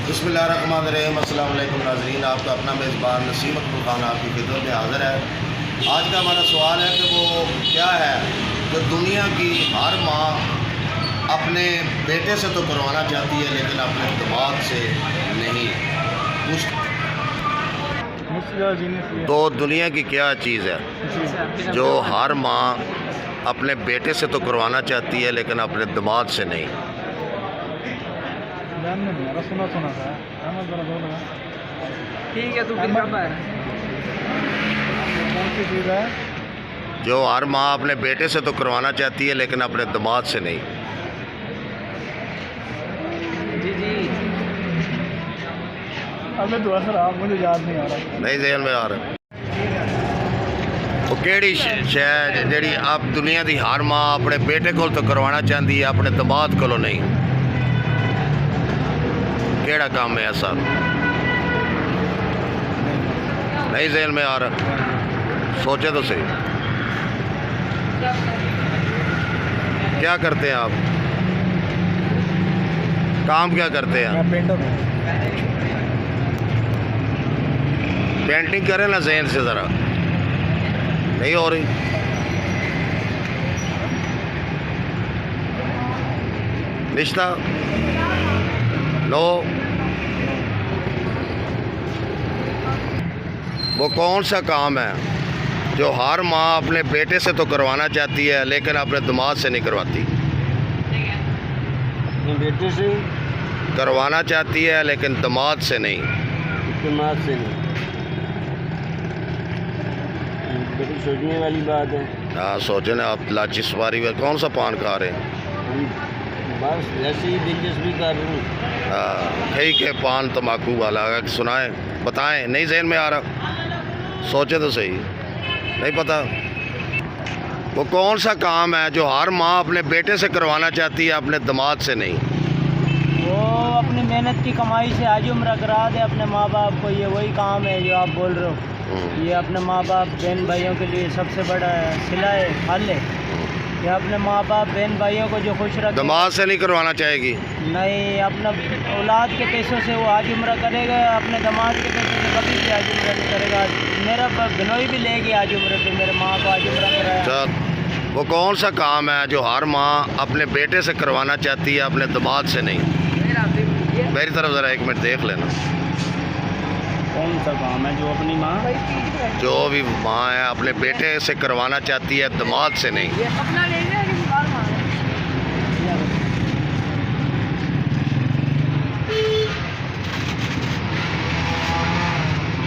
बिस्मिल्लाहिर्रहमानिर्रहीम। अस्सलाम वालेकुम नाज़रीन, आपका अपना मेज़बान नसीम अकबर खान आपकी खिदमत में हाज़िर है। आज का हमारा सवाल है कि वो क्या है जो दुनिया की हर माँ अपने बेटे से तो करवाना चाहती है लेकिन अपने दिमाग से नहीं। तो दुनिया की क्या चीज़ है जो हर माँ अपने बेटे से तो करवाना चाहती है लेकिन अपने दिमाग से नहीं? सुना था। ठीक है, तो फिर कौन सी चीज़ है जो हर माँ अपने बेटे से तो करवाना चाहती है लेकिन अपने दिमाग से नहीं? जी जी, हमें तो असर आप मुझे याद नहीं आ रहा। नहीं जेल में आ रहा। वो केड़ी शय जी आप दुनिया की हर माँ अपने बेटे को तो करवाना चाहती है अपने दिमाग को नहीं? केड़ा काम है ऐसा? नहीं जेल में आ रहा, सोचे तो सही। क्या करते हैं आप? काम क्या करते हैं? पेंटिंग करें ना जहन से ज़रा, नहीं हो रही। रिश्ता लो। वो कौन सा काम है जो हर माँ अपने बेटे से तो करवाना चाहती है लेकिन अपने दिमाग से नहीं करवाती? अपने बेटे से करवाना चाहती है लेकिन दिमाग से नहीं। दिमाग से नहीं, बड़ी सोचने वाली बात है। हाँ सोचे ना आप। लाची सवारी में कौन सा पान खा रहे हैं? बस ऐसे ही दिलचस्पी कर रही हूँ। ठीक है, पान तम्बाकू वाला सुनाएं, बताएं। नहीं जहन में आ रहा, सोचे तो सही। नहीं पता वो कौन सा काम है जो हर माँ अपने बेटे से करवाना चाहती है अपने दिमाग से नहीं? वो अपनी मेहनत की कमाई से आज उम्र करा दे अपने माँ बाप को। ये वही काम है जो आप बोल रहे हो। ये अपने माँ बाप बहन भाइयों के लिए सबसे बड़ा सिला है, हल है। ये अपने माँ बाप बहन भाइयों को जो खुश रखे। दिमाग से नहीं करवाना चाहेगी? नहीं, अपना औलाद के पैसों से वो आज उम्र करेगा, अपने दामाद के पैसों से कभी भी आज उम्र नहीं करेगा। मेरा बिनोई भी लेगी आज उम्र पे, मेरे माँ को आज उम्र कराया। चल, वो कौन सा काम है जो हर माँ अपने बेटे से करवाना चाहती है अपने दिमाग से नहीं? मेरी तरफ ज़रा एक मिनट देख लेना। कौन सा काम है जो अपनी माँ, जो भी माँ है अपने बेटे से करवाना चाहती है दिमाग से नहीं?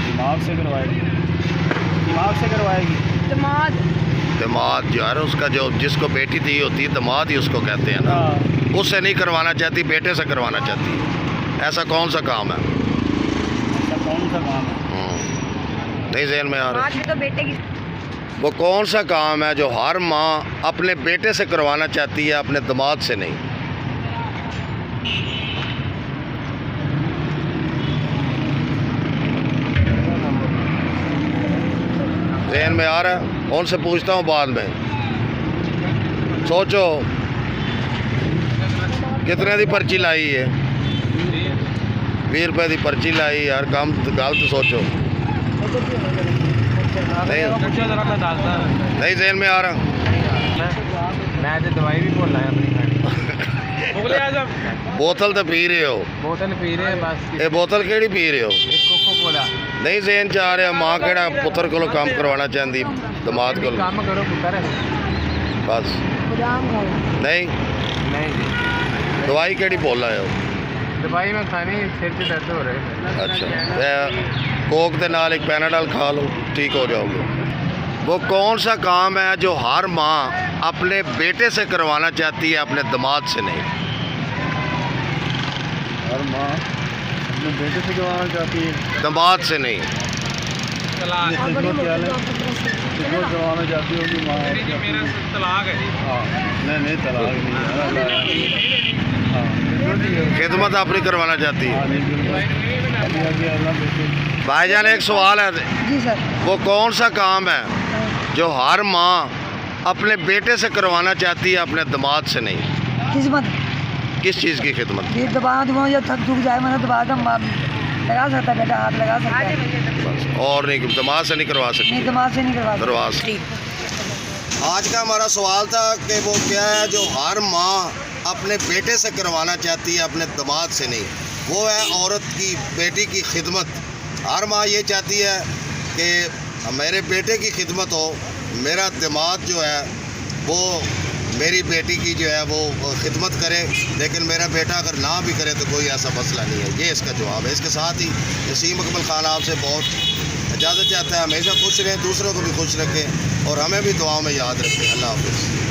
दिमाग से करवाएगी। दिमाग से करवाएगी। दिमाग जो है उसका, जो जिसको बेटी दी होती है दिमाग ही उसको कहते हैं ना। उससे नहीं करवाना चाहती, बेटे से करवाना चाहती है। ऐसा कौन सा काम है? ऐसा कौन सा काम है? नहीं जेल में आ रहा। तो बेटे की वो कौन सा काम है जो हर माँ अपने बेटे से करवाना चाहती है अपने दिमाग से नहीं? जहन में आ रहा है? उनसे पूछता हूँ बाद में। सोचो कितने की पर्ची लाई है? 20 रुपए की पर्ची लाई यार। काम गलत सोचो। नहीं जहन में आ रहा। मैं तो दवाई भी बोल रहा है अपनी बोतल तो पी रहे हो? बोतल पी रहे हैं बस। ये बोतल केड़ी पी रहे हो? Coca cola. नहीं जहन च आ रहा माँ केड़ा पुत्र को काम करवाना चाहती दिमाग को? काम करो पुत्र बस नहीं। नहीं, दवाई केड़ी बोल रहे हो? दवाई में खानी, सिर से दर्द हो रहे हैं। अच्छा, कोक के नाल एक पैनाडॉल खा लो, ठीक हो जाओगे। वो कौन सा काम है जो हर माँ अपने बेटे से करवाना चाहती है अपने दिमाग से नहीं? हर माँ अपने बेटे से करवाना चाहती है, दिमाग से नहीं। करवाना चाहती होगी माँ। मेरा तलाक है। हाँ, नहीं तलाक नहीं। हाँ, खिदमत अपनी करवाना चाहती है। हाँ, भाईजान एक सवाल है जी सर। वो कौन सा काम है जो हर माँ अपने बेटे से करवाना चाहती है अपने दिमाग से नहीं? खिदमत। किस चीज़ की खिदमत? ये दबा दूँ या थक थक जाए मैंने दबा दम लगा सकता है बेटा, हाथ लगा सकता है, बस और नहीं, दिमाग से नहीं करवा सकते? नहीं दिमाग से नहीं करवा सकता। करवा सकते। आज का हमारा सवाल था कि वो क्या है जो हर माँ अपने बेटे से करवाना चाहती है, अपने दामाद से नहीं, वो है औरत की बेटी की खिदमत। हर माँ ये चाहती है कि मेरे बेटे की खिदमत हो, मेरा दामाद जो है वो मेरी बेटी की जो है वो खिदमत करे, लेकिन मेरा बेटा अगर ना भी करे तो कोई ऐसा मसला नहीं है। ये इसका जवाब है। इसके साथ ही नसीम अकमल खान आपसे बहुत इजाज़त चाहता है। हमेशा खुश रहें, दूसरों को भी खुश रखें और हमें भी दुआओं में याद रखें। अल्लाह हाफ़िज़।